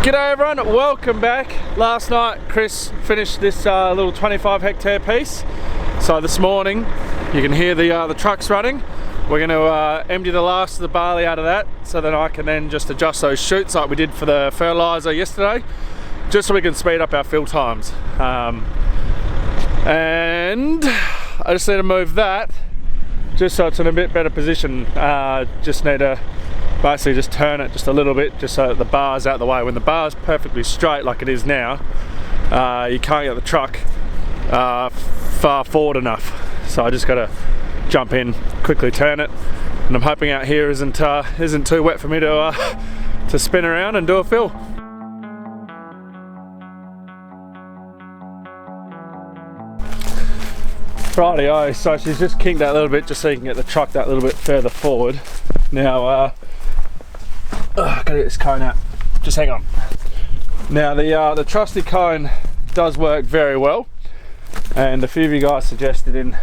G'day everyone, welcome back. Last night Chris finished this little 25 hectare piece. So this morning you can hear the trucks running. We're going to empty the last of the barley out of that, so that I can then just adjust those chutes like we did for the fertilizer yesterday, just so we can speed up our fill times. And I just need to move that just so it's in a bit better position. Just need to basically just turn it just a little bit, just so that the bar's out of the way. When the bar's perfectly straight like it is now, you can't get the truck far forward enough. So I just got to jump in, quickly turn it, and I'm hoping out here isn't too wet for me to spin around and do a fill. Rightio, so she's just kinked that a little bit just so you can get the truck that little bit further forward. Now, gotta get this cone out. Just hang on. Now the trusty cone does work very well, and a few of you guys suggested in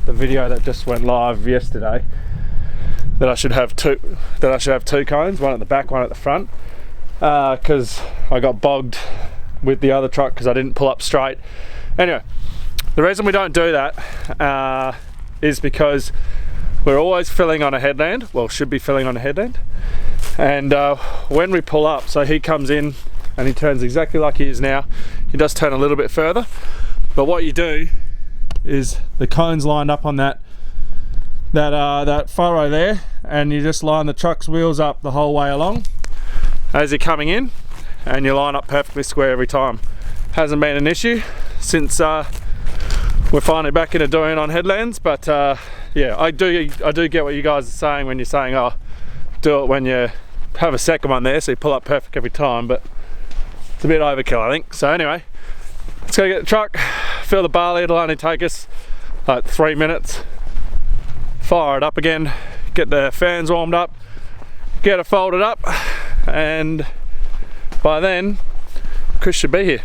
the video that just went live yesterday that I should have two cones, one at the back, one at the front, because I got bogged with the other truck because I didn't pull up straight. Anyway, the reason we don't do that is because we're always filling on a headland, well, should be filling on a headland, and when we pull up, so he comes in and he turns exactly like he is now. He does turn a little bit further, but what you do is the cone's lined up on that furrow there, and you just line the truck's wheels up the whole way along as you're coming in, and you line up perfectly square every time. Hasn't been an issue since we're finally back into doing it on headlands, but yeah, I do get what you guys are saying when you're saying, oh, do it when you have a second one there so you pull up perfect every time, but it's a bit overkill, I think. So anyway, let's go get the truck, fill the barley. It'll only take us like 3 minutes. Fire it up again, get the fans warmed up, get it folded up, and by then Chris should be here.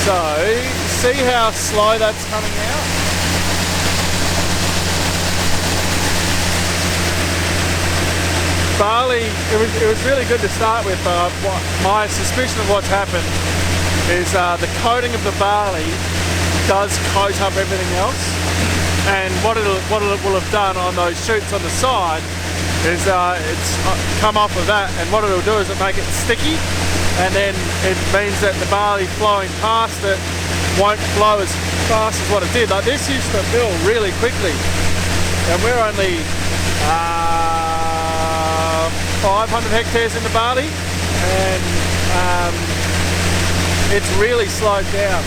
So, see how slow that's coming out? Barley, it was really good to start with. My suspicion of what's happened is the coating of the barley does coat up everything else, and what it will have done on those chutes on the side is it's come off of that, and what it'll do is it'll make it sticky, and then it means that the barley flowing past it won't flow as fast as what it did. Like this used to fill really quickly, and we're only 500 hectares in the barley, and it's really slowed down.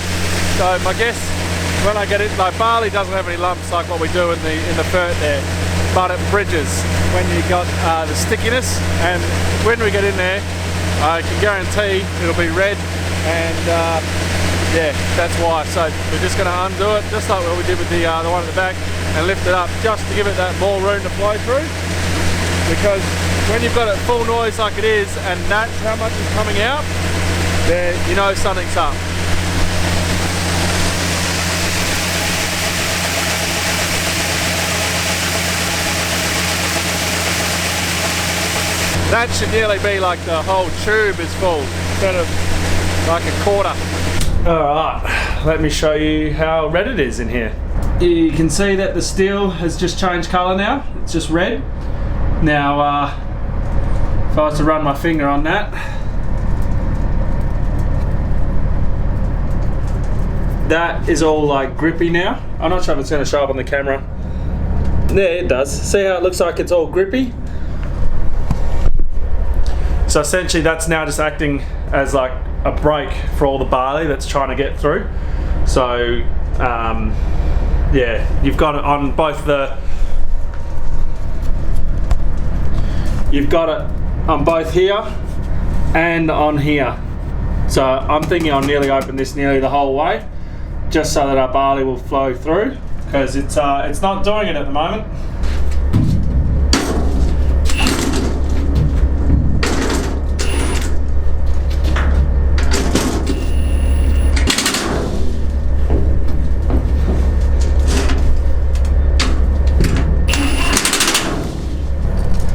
So my guess, when I get it, like barley doesn't have any lumps like what we do in the fert there, but it bridges when you got the stickiness, and when we get in there, I can guarantee it'll be red, and yeah, that's why. So we're just going to undo it, just like what we did with the one at the back, and lift it up just to give it that more room to flow through. Because when you've got it full noise like it is, and that's how much is coming out, there you know something's up. That should nearly be like the whole tube is full, instead of like a quarter. Alright, let me show you how red it is in here. You can see that the steel has just changed colour now, it's just red. Now, if I was to run my finger on that, that is all like grippy now. I'm not sure if it's going to show up on the camera. There, it does. See how it looks like it's all grippy? So essentially that's now just acting as like a brake for all the barley that's trying to get through. So yeah, you've got it on both the you've got it on both here and on here. So I'm thinking I'll nearly open this nearly the whole way, just so that our barley will flow through, because it's not doing it at the moment.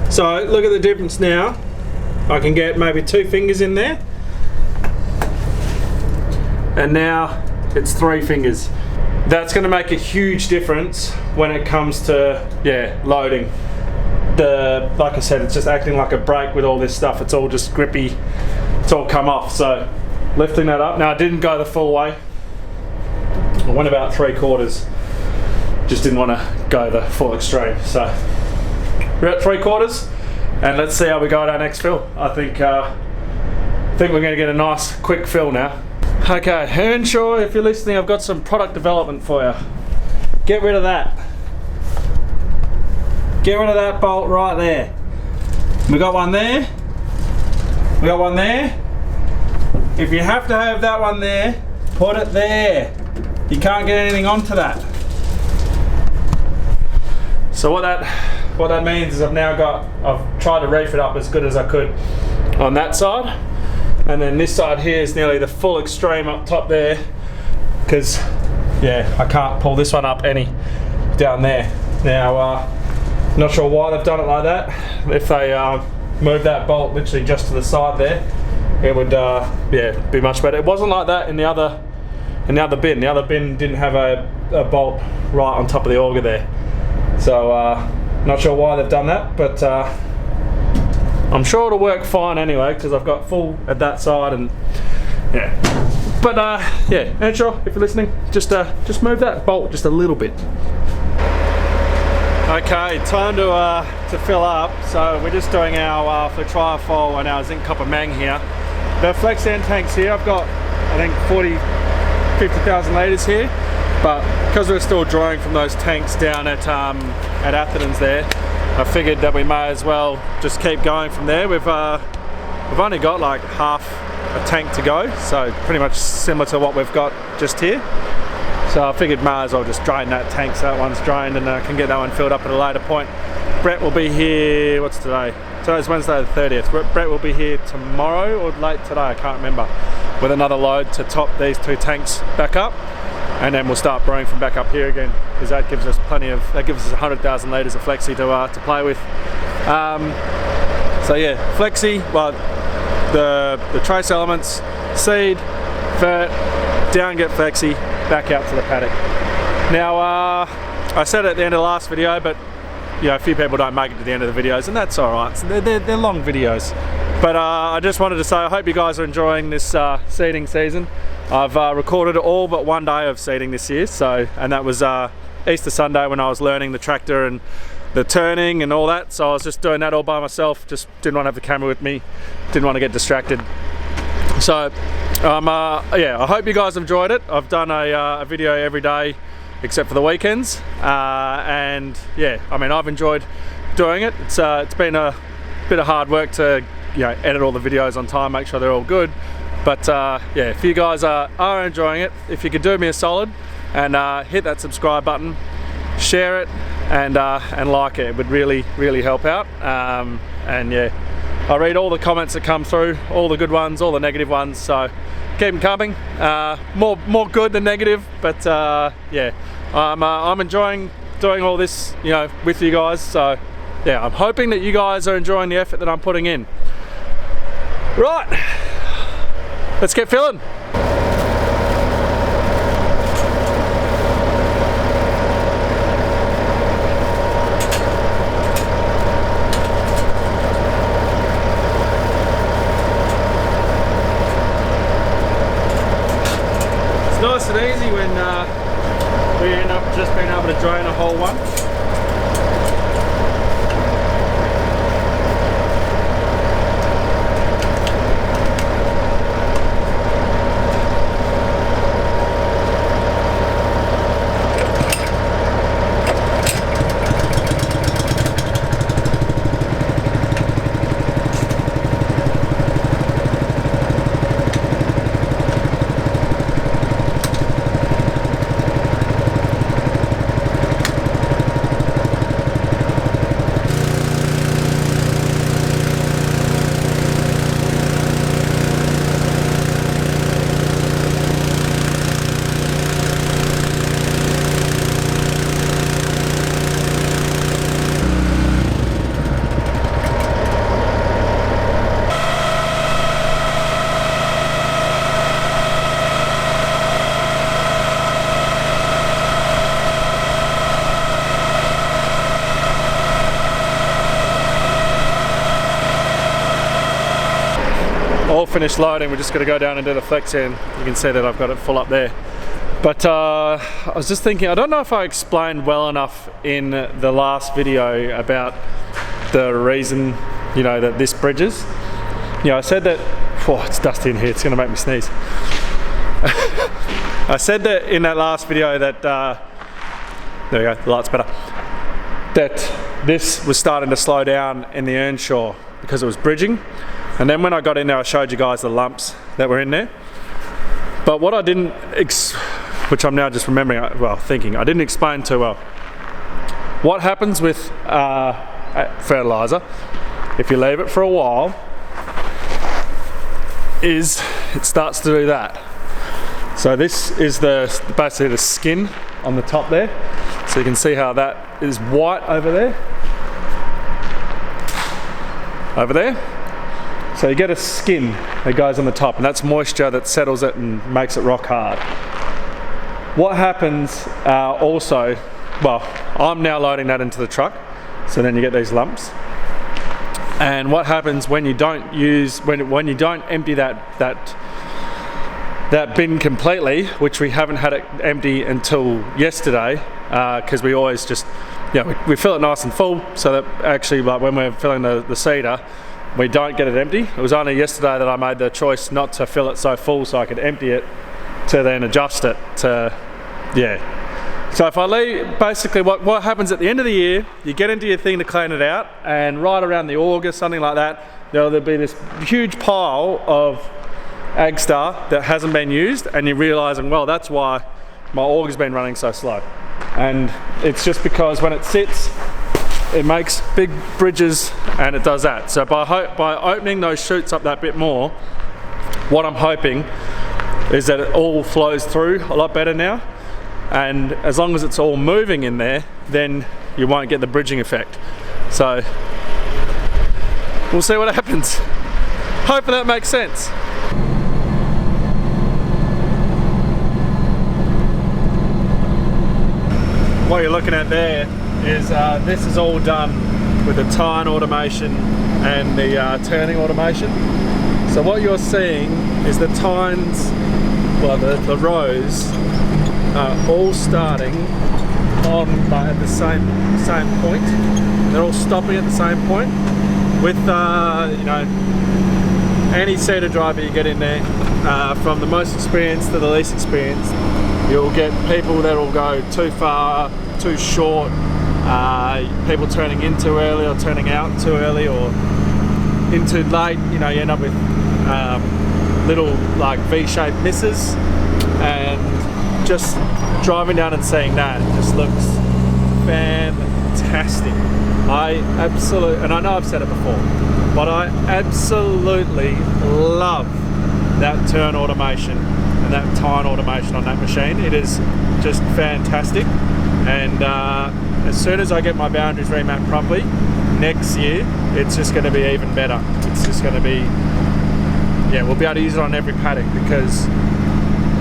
So look at the difference now. I can get maybe 2 fingers in there, and now it's 3 fingers. That's going to make a huge difference when it comes to loading. Like I said, it's just acting like a brake with all this stuff. It's all just grippy. It's all come off. So lifting that up. Now I didn't go the full way. I went about 3/4. Just didn't want to go the full extreme. So we're at 3/4, and let's see how we go at our next fill. I think we're going to get a nice quick fill now. Okay, Earnshaw, if you're listening, I've got some product development for you. Get rid of that. Get rid of that bolt right there. We got one there. We got one there. If you have to have that one there, put it there. You can't get anything onto that. So what that means is I've tried to reef it up as good as I could on that side, and then this side here is nearly the full extreme up top there, because I can't pull this one up any down there. Now not sure why they've done it like that. If they move that bolt literally just to the side there, it would be much better. It wasn't like that in the other bin. The other bin didn't have a bolt right on top of the auger there. So not sure why they've done that, but I'm sure it'll work fine anyway, because I've got full at that side, and But Earnshaw, if you're listening, just move that bolt just a little bit. Okay, time to fill up. So we're just doing our fertilizer and our zinc copper mang here. The flex end tanks here, I've got I think 50,000 litres here, but because we're still drawing from those tanks down at Atherton's there, I figured that we may as well just keep going from there. We've only got like half a tank to go, so pretty much similar to what we've got just here. So I figured may as well just drain that tank so that one's drained, and I can get that one filled up at a later point. Brett will be here, what's today? Today's Wednesday the 30th. Brett will be here tomorrow or late today, I can't remember, with another load to top these 2 tanks back up, and then we'll start brewing from back up here again, because that gives us 100,000 litres of flexi to play with. So yeah, flexi, well, the trace elements, seed, fert, down get flexi, back out to the paddock. Now I said at the end of the last video, but a few people don't make it to the end of the videos, and that's alright. So they're long videos, but I just wanted to say I hope you guys are enjoying this seeding season. I've recorded all but one day of seeding this year, and that was Easter Sunday when I was learning the tractor and the turning and all that, so I was just doing that all by myself, just didn't want to have the camera with me, didn't want to get distracted. So I hope you guys enjoyed it. I've done a video every day except for the weekends, and I mean, I've enjoyed doing it. It's been a bit of hard work to edit all the videos on time, make sure they're all good, but if you guys are enjoying it, if you could do me a solid and hit that subscribe button, share it, and like it would really help out. I read all the comments that come through, all the good ones, all the negative ones, so keep them coming. More good than negative, but I'm enjoying doing all this with you guys, so I'm hoping that you guys are enjoying the effort that I'm putting in. Right, let's get filling. Nice and easy when we end up just being able to drain a whole one. all finished loading. We're just going to go down and do the flex in. You can see that I've got it full up there. But I was just thinking, I don't know if I explained well enough in the last video about the reason, you know, that this bridges. You know, I said that, oh, it's dusty in here, it's gonna make me sneeze. I said that in that last video that, there we go, the light's better, that this was starting to slow down in the Earnshaw because it was bridging. And then when I got in there, I showed you guys the lumps that were in there. But what I didn't, which I'm now just remembering, well, thinking, I didn't explain too well. What happens with fertilizer, if you leave it for a while, is it starts to do that. So this is basically the skin on the top there. So you can see how that is white over there. Over there. So you get a skin that goes on the top, and that's moisture that settles it and makes it rock hard. What happens also, well, I'm now loading that into the truck, so then you get these lumps. And what happens when you don't use, when you don't empty that bin completely, which we haven't had it empty until yesterday, because we always just, we fill it nice and full, so that actually, like when we're filling the cedar, we don't get it empty. It was only yesterday that I made the choice not to fill it so full so I could empty it to then adjust it to, So if I leave, basically what happens at the end of the year, you get into your thing to clean it out, and right around the Auger, something like that, there'll be this huge pile of Agstar that hasn't been used, and you're realising, well, that's why my Auger's been running so slow. And it's just because when it sits, it makes big bridges and it does that. So by opening those chutes up that bit more, what I'm hoping is that it all flows through a lot better now. And as long as it's all moving in there, then you won't get the bridging effect. So we'll see what happens. Hopefully that makes sense. What you're looking at there is this is all done with the tine automation and the turning automation. So what you're seeing is the tines, well, the rows are all starting on at the same point. They're all stopping at the same point. With you know, any cedar driver you get in there, from the most experienced to the least experienced, you'll get people that will go too far, too short, people turning in too early or turning out too early or in too late. You know, you end up with little like V-shaped misses, and just driving down and seeing that just looks fantastic. And I know I've said it before, but I absolutely love that turn automation and that tine automation on that machine. It is just fantastic. And as soon as I get my boundaries remapped properly next year, it's just going to be even better. It's just going to be, we'll be able to use it on every paddock, because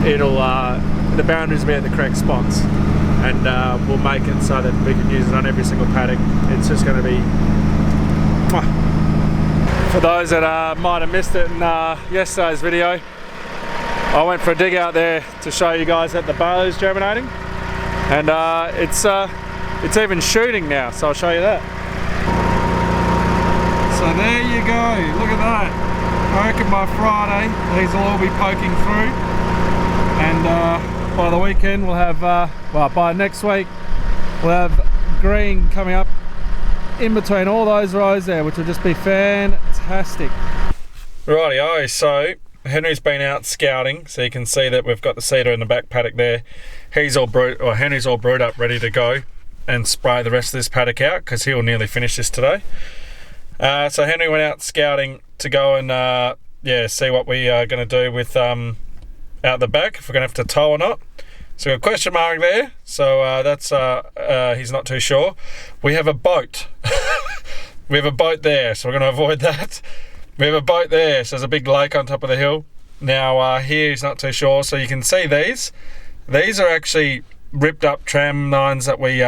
it'll the boundaries will be at the correct spots, and we'll make it so that we can use it on every single paddock. It's just going to be For those that might have missed it in yesterday's video, I went for a dig out there to show you guys that the barley is germinating, and it's even shooting now, so I'll show you that. So there you go, look at that. I reckon by Friday these will all be poking through, and by the weekend we'll have, well, by next week we'll have green coming up in between all those rows there, which will just be fantastic. Rightio, so Henry's been out scouting, so you can see that we've got the cedar in the back paddock there. He's all Henry's all brewed up, ready to go and spray the rest of this paddock out, because he'll nearly finish this today. So Henry went out scouting to go and see what we are going to do with out the back, if we're going to have to tow or not. So we've got a question mark there, so that's he's not too sure. We have a boat. We have a boat there, so we're going to avoid that. We have a boat there, so there's a big lake on top of the hill. Now here he's not too sure, so you can see these are actually ripped up tram lines that we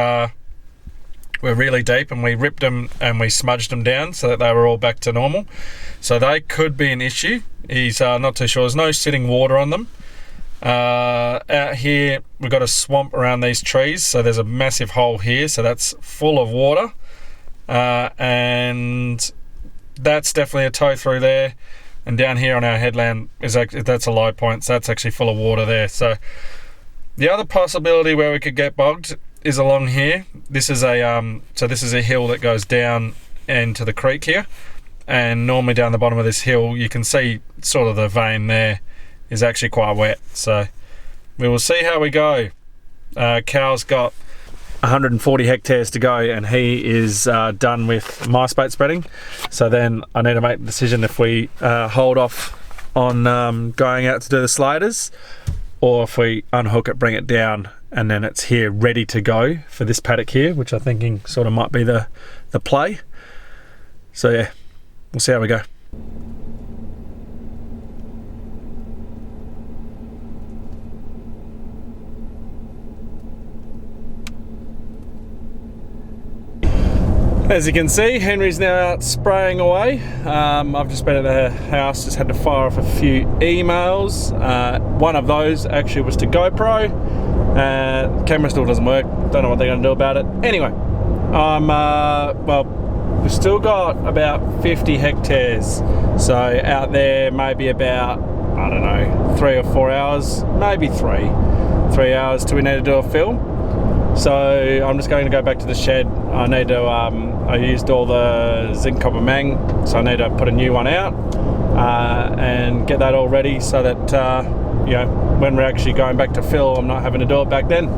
were really deep, and we ripped them and we smudged them down so that they were all back to normal. So they could be an issue. He's not too sure. There's no sitting water on them. Out here we've got a swamp around these trees, so there's a massive hole here, so that's full of water, and that's definitely a tow through there. And down here on our headland that's a low point, so that's actually full of water there. So the other possibility where we could get bogged is along here. This is a this is a hill that goes down into the creek here, and normally down the bottom of this hill you can see sort of the vein there is actually quite wet. So we will see how we go. Cal's got 140 hectares to go, and he is done with my spate spreading. So then I need to make the decision if we hold off on going out to do the sliders, or if we unhook it, bring it down, and then it's here ready to go for this paddock here, which I'm thinking sort of might be the play. So yeah, we'll see how we go. As you can see, Henry's now out spraying away. I've just been at the house, just had to fire off a few emails. One of those actually was to GoPro. Camera still doesn't work, don't know what they're going to do about it. Anyway, well, we've still got about 50 hectares. So out there, maybe about, I don't know, 3 or 4 hours, maybe 3 hours till we need to do a fill. So I'm just going to go back to the shed. I need to, I used all the zinc copper mang, so I need to put a new one out and get that all ready so that, you know, when we're actually going back to fill, I'm not having to do it back then.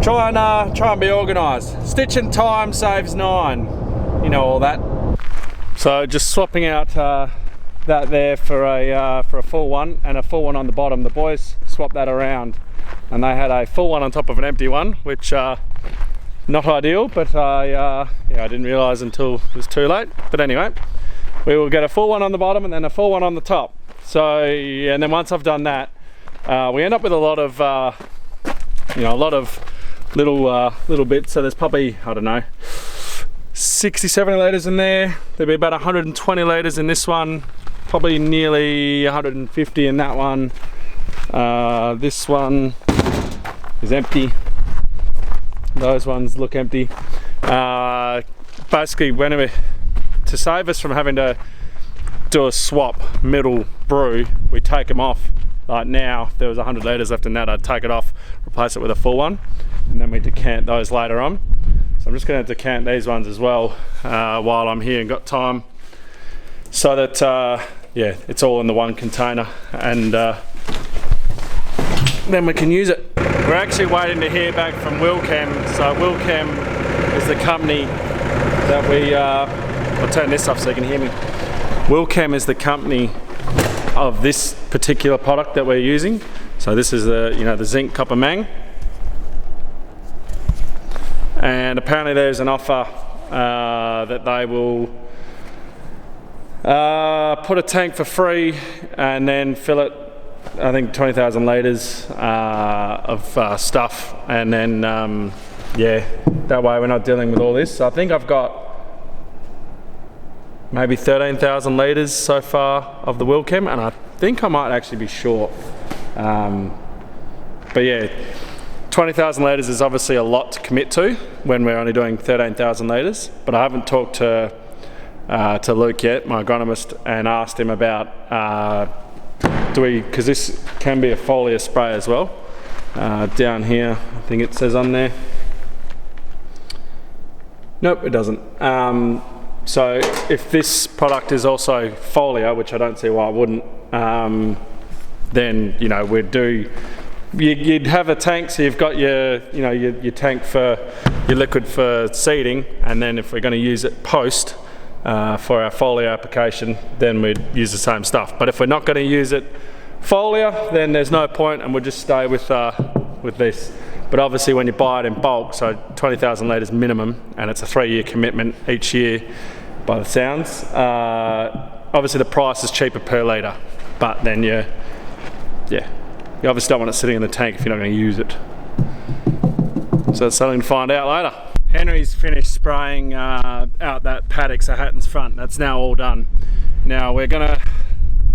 Try and be organised. Stitching time saves 9, you know, all that. So just swapping out that there for a full one, and a full one on the bottom. The boys swapped that around, and they had a full one on top of an empty one, which not ideal, but yeah, I didn't realise until it was too late. But anyway, we will get a full one on the bottom and then a full one on the top. So, and then once I've done that, we end up with a lot of, you know, a lot of little bits. So there's probably, I don't know, 60, 70 litres in there. There'll be about 120 litres in this one, probably nearly 150 in that one. This one is empty. Those ones look empty. Basically, to save us from having to do a swap middle brew, we take them off. Like now, if there was 100 litres left in that, I'd take it off, replace it with a full one, and then we decant those later on. So I'm just going to decant these ones as well while I'm here and got time, so that yeah, it's all in the one container, and then we can use it. We're actually waiting to hear back from Wilchem. So Wilchem is the company that we, I'll turn this off so you can hear me. Wilchem is the company of this particular product that we're using. So this is the, you know, the zinc copper mang. And apparently there's an offer that they will put a tank for free and then fill it, I think 20,000 litres of stuff, and then yeah, that way we're not dealing with all this. So I think I've got maybe 13,000 litres so far of the Wilchem, and I think I might actually be short. But yeah, 20,000 litres is obviously a lot to commit to when we're only doing 13,000 litres. But I haven't talked to Luke yet, my agronomist, and asked him about because this can be a foliar spray as well. Down here, I think it says on there. Nope, it doesn't. So if this product is also foliar, which I don't see why it wouldn't, then, you know, you'd have a tank, so you've got your tank for your liquid for seeding, and then if we're going to use it post for our foliar application, then we'd use the same stuff. But if we're not going to use it foliar, then there's no point, and we'll just stay with this. But obviously when you buy it in bulk, so 20,000 litres minimum, and it's a 3-year commitment each year by the sounds, obviously the price is cheaper per litre, but then you obviously don't want it sitting in the tank if you're not going to use it. So that's something to find out later. Henry's finished spraying out that paddock, so Hatton's front. That's now all done. Now we're gonna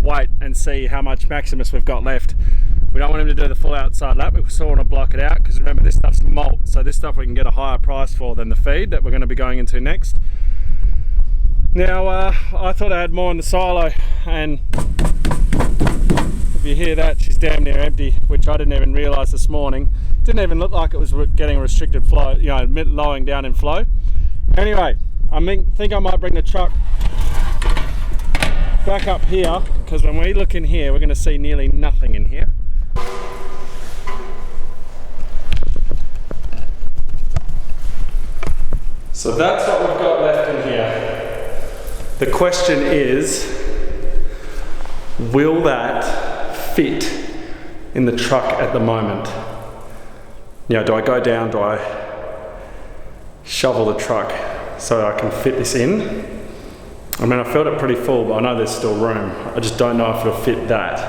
wait and see how much Maximus we've got left. We don't want him to do the full outside lap. We still want to block it out because remember this stuff's malt, so this stuff we can get a higher price for than the feed that we're going to be going into next. Now I thought I had more in the silo, and if you hear that, she's damn near empty, which I didn't even realise this morning. Didn't even look like it was getting a restricted flow, you know, lowering down in flow. Anyway, I think I might bring the truck back up here, because when we look in here, we're going to see nearly nothing in here. So that's what we've got left in here. The question is, will that fit in the truck at the moment? You know, do I go down, do I shovel the truck so I can fit this in? I mean, I felt it pretty full, but I know there's still room. I just don't know if it'll fit that.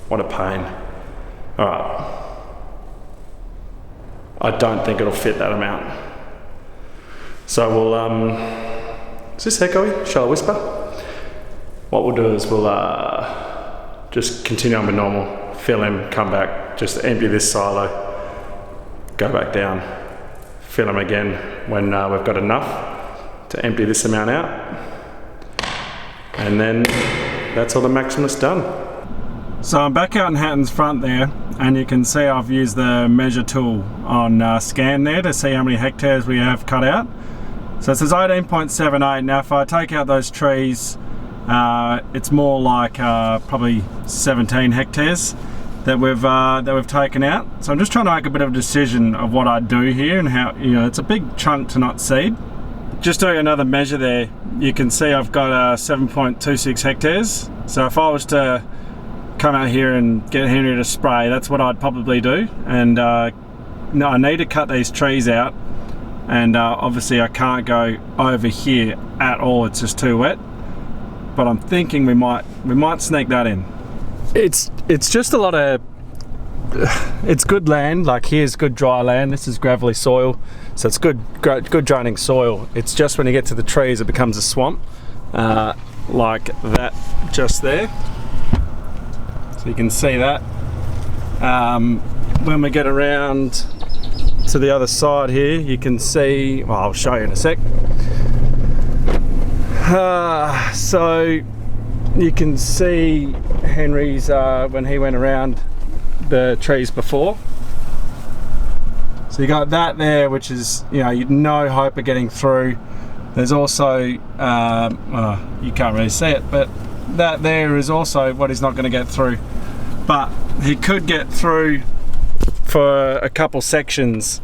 What a pain. All right. I don't think it'll fit that amount. So we'll, is this echoey? Shall I whisper? What we'll do is we'll just continue on with normal, fill him, come back, just empty this silo, go back down, fill him again when we've got enough to empty this amount out, and then that's all the Maximus done. So I'm back out in Hatton's front there, and you can see I've used the measure tool on scan there to see how many hectares we have cut out. So it says 18.78. Now if I take out those trees, it's more like probably 17 hectares that we've taken out. So I'm just trying to make a bit of a decision of what I do here and how, you know, it's a big chunk to not seed. Just doing another measure there, you can see I've got 7.26 hectares. So if I was to come out here and get Henry to spray, that's what I'd probably do. And no, I need to cut these trees out, and obviously I can't go over here at all, it's just too wet. But I'm thinking we might sneak that in. It's just a lot of, it's good land, like here's good dry land, this is gravelly soil, so it's good draining soil. It's just when you get to the trees it becomes a swamp, like that just there. So you can see that. When we get around to the other side here, you can see, well, I'll show you in a sec. So you can see Henry's, when he went around the trees before. So you got that there, which is, you know, you'd no hope of getting through. There's also, you can't really see it, but that there is also what he's not going to get through. But he could get through for a couple sections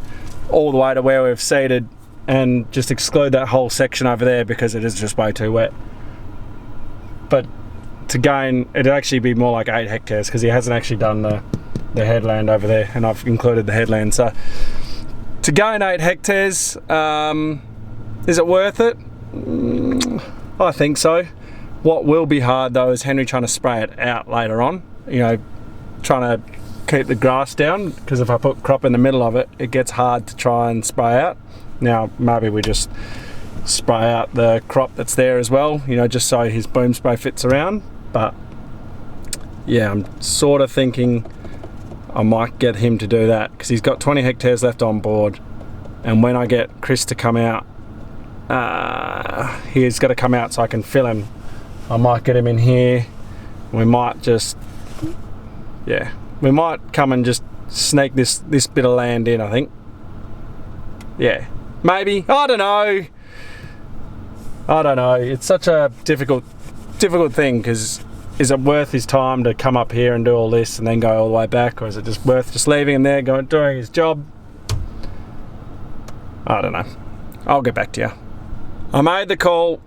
all the way to where we've seeded and just exclude that whole section over there because it is just way too wet. But to gain, it'd actually be more like 8 hectares because he hasn't actually done the headland over there, and I've included the headland. So to gain 8 hectares, is it worth it? I think so. What will be hard though is Henry trying to spray it out later on, you know, trying to keep the grass down, because if I put crop in the middle of it, it gets hard to try and spray out. Now maybe we just spray out the crop that's there as well, you know, just so his boom spray fits around. But yeah, I'm sort of thinking I might get him to do that because he's got 20 hectares left on board, and when I get Chris to come out, he's got to come out so I can fill him. I might get him in here. We might just, yeah, we might come and just sneak this bit of land in, I think. Yeah, maybe, I don't know. It's such a difficult thing, because is it worth his time to come up here and do all this and then go all the way back, or is it just worth just leaving him there doing his job? I don't know. I'll get back to you. I made the call.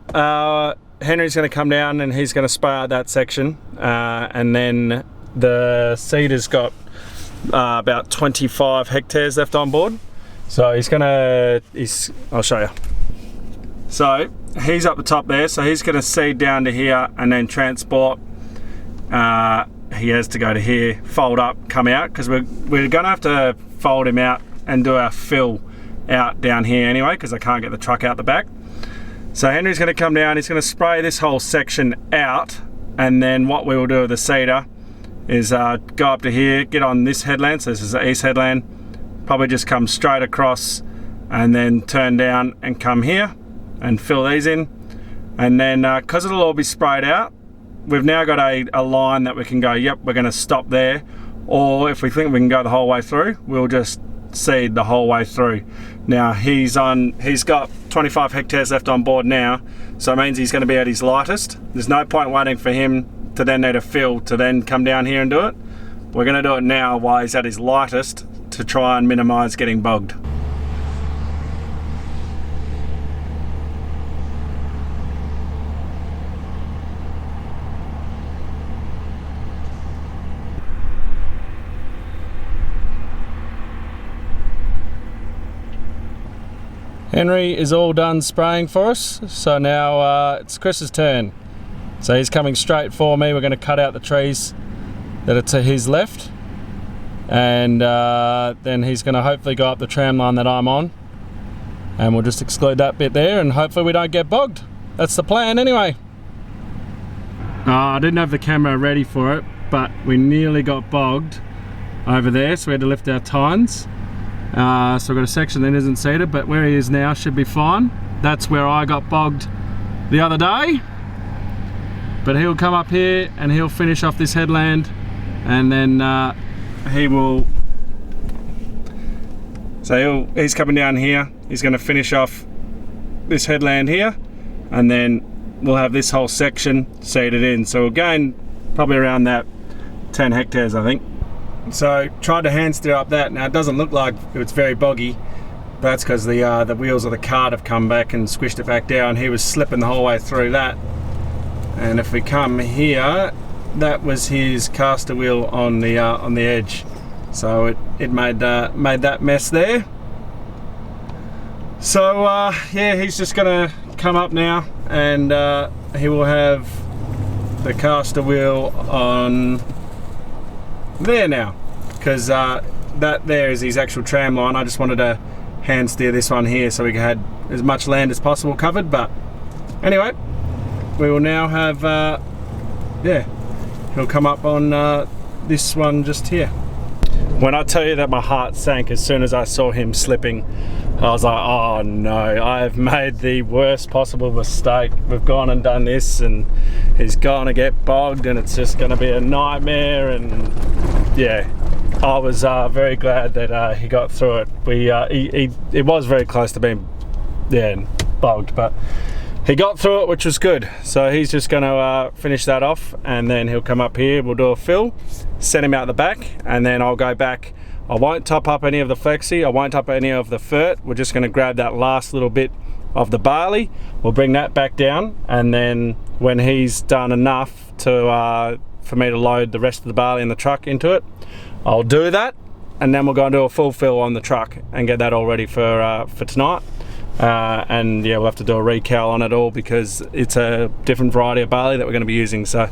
Henry's going to come down and he's going to spray out that section, and then the seeder's got about 25 hectares left on board. So I'll show you. So he's up the top there, so he's going to seed down to here and then transport. He has to go to here, fold up, come out, because we're going to have to fold him out and do our fill out down here anyway, because I can't get the truck out the back. So Henry's going to come down, he's going to spray this whole section out, and then what we will do with the seeder is go up to here, get on this headland, so this is the east headland, probably just come straight across and then turn down and come here and fill these in. And then because it'll all be sprayed out, we've now got a line that we can go, yep, we're going to stop there, or if we think we can go the whole way through, we'll just seed the whole way through. Now he's got 25 hectares left on board now, so it means he's going to be at his lightest. There's no point waiting for him to then need a fill to then come down here and do it. We're going to do it now while he's at his lightest to try and minimize getting bogged. Henry is all done spraying for us, so now it's Chris's turn. So he's coming straight for me. We're going to cut out the trees that are to his left, and then he's going to hopefully go up the tram line that I'm on, and we'll just exclude that bit there, and hopefully we don't get bogged. That's the plan anyway. I didn't have the camera ready for it, but we nearly got bogged over there, so we had to lift our tines. So we've got a section that isn't seeded, but where he is now should be fine. That's where I got bogged the other day. But he'll come up here and he'll finish off this headland, and then he will, so he's coming down here, he's going to finish off this headland here, and then we'll have this whole section seeded in. So we'll gain probably around that 10 hectares, I think. So tried to hand steer up that. Now it doesn't look like it's very boggy, but that's because the wheels of the cart have come back and squished it back down. He was slipping the whole way through that. And if we come here, that was his caster wheel on the edge. So it made that mess there. So yeah, he's just gonna come up now, and he will have the caster wheel on there now, because that there is his actual tram line. I just wanted to hand steer this one here so we had as much land as possible covered. But anyway, we will now have yeah, he'll come up on this one just here. When I tell you that my heart sank as soon as I saw him slipping, I was like, oh no, I have made the worst possible mistake. We've gone and done this, and he's gonna get bogged, and it's just gonna be a nightmare. And yeah, I was very glad that he got through it. It was very close to being bogged, but he got through it, which was good. So he's just gonna finish that off, and then he'll come up here, we'll do a fill, send him out the back, and then I'll go back. I won't top up any of the flexi, I won't top up any of the fert. We're just going to grab that last little bit of the barley, we'll bring that back down, and then when he's done enough to for me to load the rest of the barley in the truck into it, I'll do that, and then we'll go and do a full fill on the truck and get that all ready for tonight. And yeah, we'll have to do a recal on it all because it's a different variety of barley that we're going to be using. So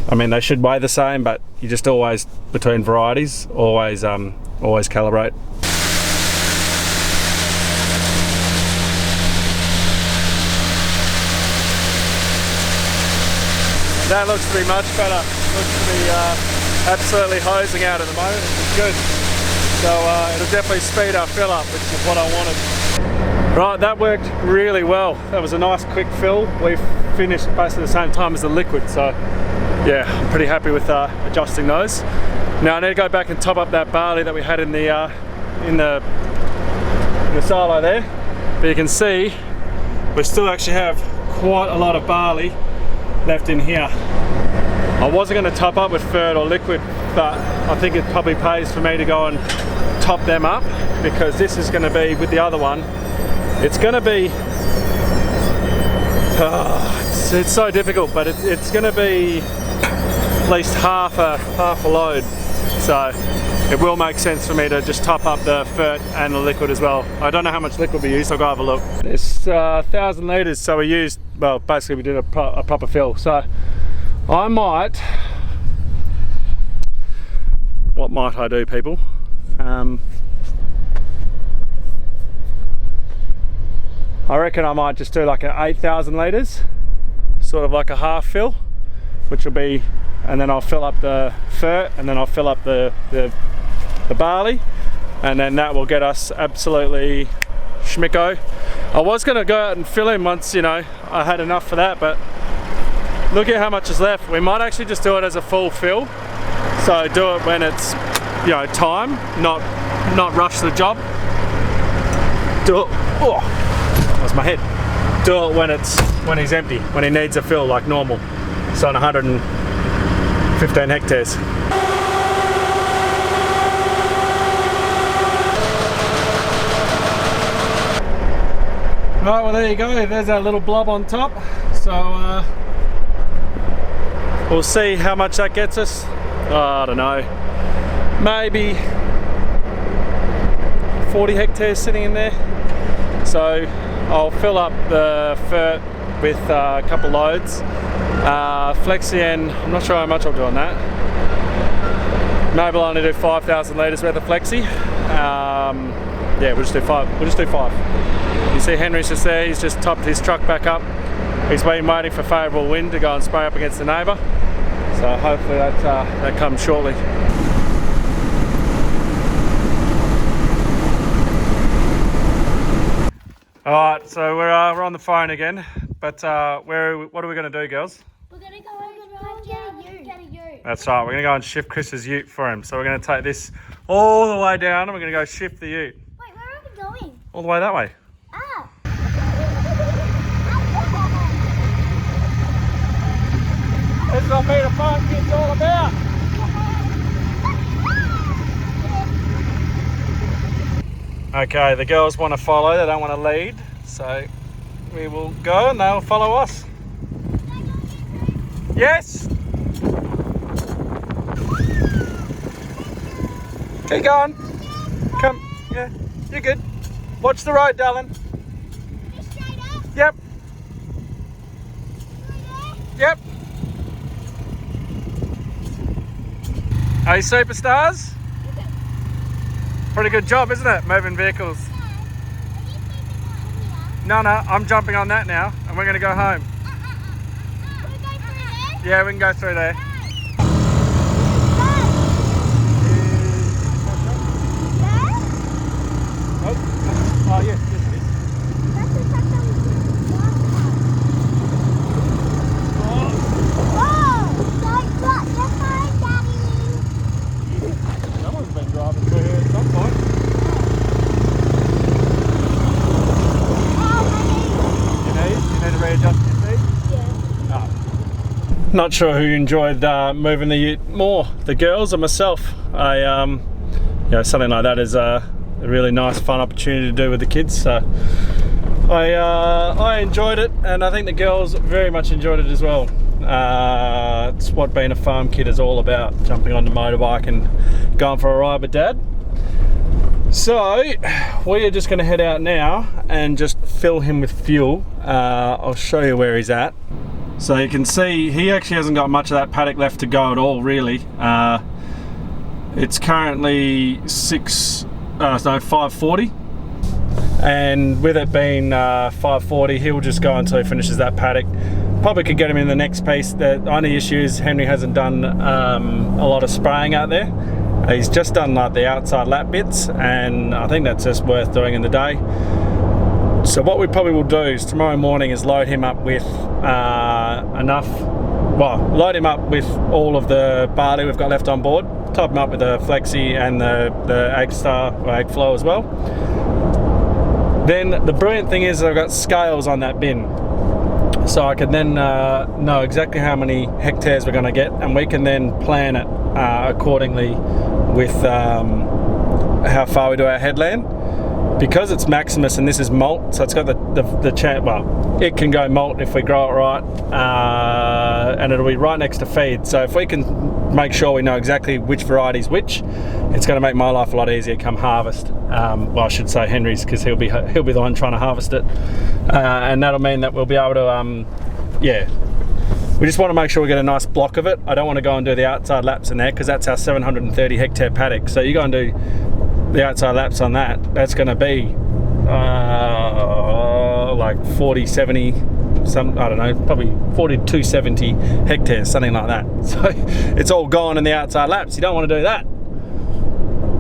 I mean, they should weigh the same, but you just always, between varieties, always calibrate. That looks to be much better. Looks to be absolutely hosing out at the moment, which is good. So it'll definitely speed our fill up, which is what I wanted. Right, that worked really well. That was a nice quick fill. We finished basically the same time as the liquid, so yeah, I'm pretty happy with adjusting those. Now I need to go back and top up that barley that we had in the silo there. But you can see we still actually have quite a lot of barley left in here. I wasn't going to top up with fert or liquid, but I think it probably pays for me to go and top them up, because this is going to be, with the other one, it's going to be, it's so difficult, but it's going to be at least half a load. So it will make sense for me to just top up the fert and the liquid as well. I don't know how much liquid we used, I'll go have a look. It's 1,000 litres, so we used, well, basically we did a proper fill. So I might, what might I do, people? I reckon I might just do like an 8,000 litres, sort of like a half fill, which will be, and then I'll fill up the fert, and then I'll fill up the barley, and then that will get us absolutely schmicko. I was going to go out and fill in once, you know, I had enough for that, but look at how much is left. We might actually just do it as a full fill, so do it when it's, you know, time, not rush the job. Do it, oh, that was my head. Do it when he's empty, when he needs a fill like normal. So on 115 hectares. Right, well there you go, there's our little blob on top. So we'll see how much that gets us. Oh, I don't know, maybe 40 hectares sitting in there. So I'll fill up the fert with a couple loads. Flexi, I'm not sure how much I'll do on that. Maybe I'll only do 5,000 litres worth of Flexi. Yeah, we'll just do 5. We'll just do 5. You see Henry's just there, he's just topped his truck back up. He's been waiting for favourable wind to go and spray up against the neighbour. So hopefully that comes shortly. Alright, so we're on the phone again, but what are we going to do, girls? We're going to go and get a ute. That's right, we're going to go and shift Chris's ute for him. So we're going to take this all the way down and we're going to go shift the ute. Wait, where are we going? All the way that way. Ah. This is what being a farm kid's all about. Okay, the girls want to follow, they don't want to lead, so we will go and they'll follow us. Yes! Keep going. Come, yeah, you're good. Watch the road, darling. Straight up? Yep. Yep. Hey, superstars? Pretty good job, isn't it? Moving vehicles. No, I'm jumping on that now, and we're going to go home. Can we go through there? Yeah, we can go through there. Oh, yes, yes, it is. That's the truck that we did last time. Whoa! Don't drop the phone, Daddy! Someone's been driving through here at some point. You need to readjust your seat? Yeah. Oh. Not sure who enjoyed moving the ute more, the girls or myself. Something like that is a really nice, fun opportunity to do with the kids. So I enjoyed it, and I think the girls very much enjoyed it as well. It's what being a farm kid is all about, jumping on the motorbike and going for a ride with Dad. So we are just going to head out now and just fill him with fuel. I'll show you where he's at. So you can see he actually hasn't got much of that paddock left to go at all, really. It's currently 5:40, and with it being 5:40, he'll just go until he finishes that paddock. Probably could get him in the next piece. The only issue is Henry hasn't done a lot of spraying out there. He's just done like the outside lap bits, and I think that's just worth doing in the day. So what we probably will do is tomorrow morning is load him up with load him up with all of the barley we've got left on board, top him up with the Flexi and the Ag Star or Ag Flow as well. Then the brilliant thing is I've got scales on that bin, so I can then know exactly how many hectares we're going to get, and we can then plan it accordingly with how far we do our headland. Because it's Maximus and this is malt, so it's got the chance, well, it can go malt if we grow it right, and it'll be right next to feed. So if we can make sure we know exactly which variety's which, it's going to make my life a lot easier come harvest. Well, I should say Henry's, because he'll be the one trying to harvest it, and that'll mean that we'll be able to, we just want to make sure we get a nice block of it. I don't want to go and do the outside laps in there, because that's our 730 hectare paddock. So you go and do the outside laps on that, that's going to be like 40, 70, some, I don't know, probably 40 to 270 hectares, something like that. So it's all gone in the outside laps. You don't want to do that.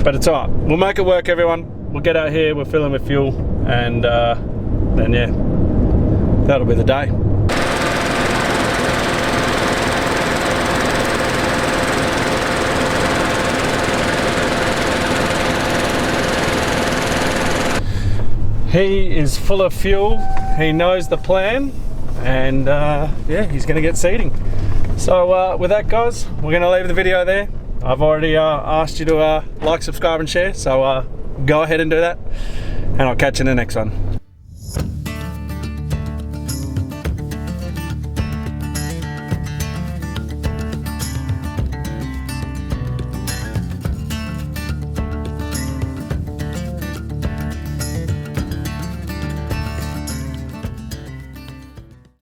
But it's all right. We'll make it work, everyone. We'll get out here, we'll fill in with fuel, and then yeah, that'll be the day. He is full of fuel, he knows the plan, and yeah, he's gonna get seeding. So with that, guys, we're gonna leave the video there. I've already asked you to like, subscribe and share, so go ahead and do that, and I'll catch you in the next one.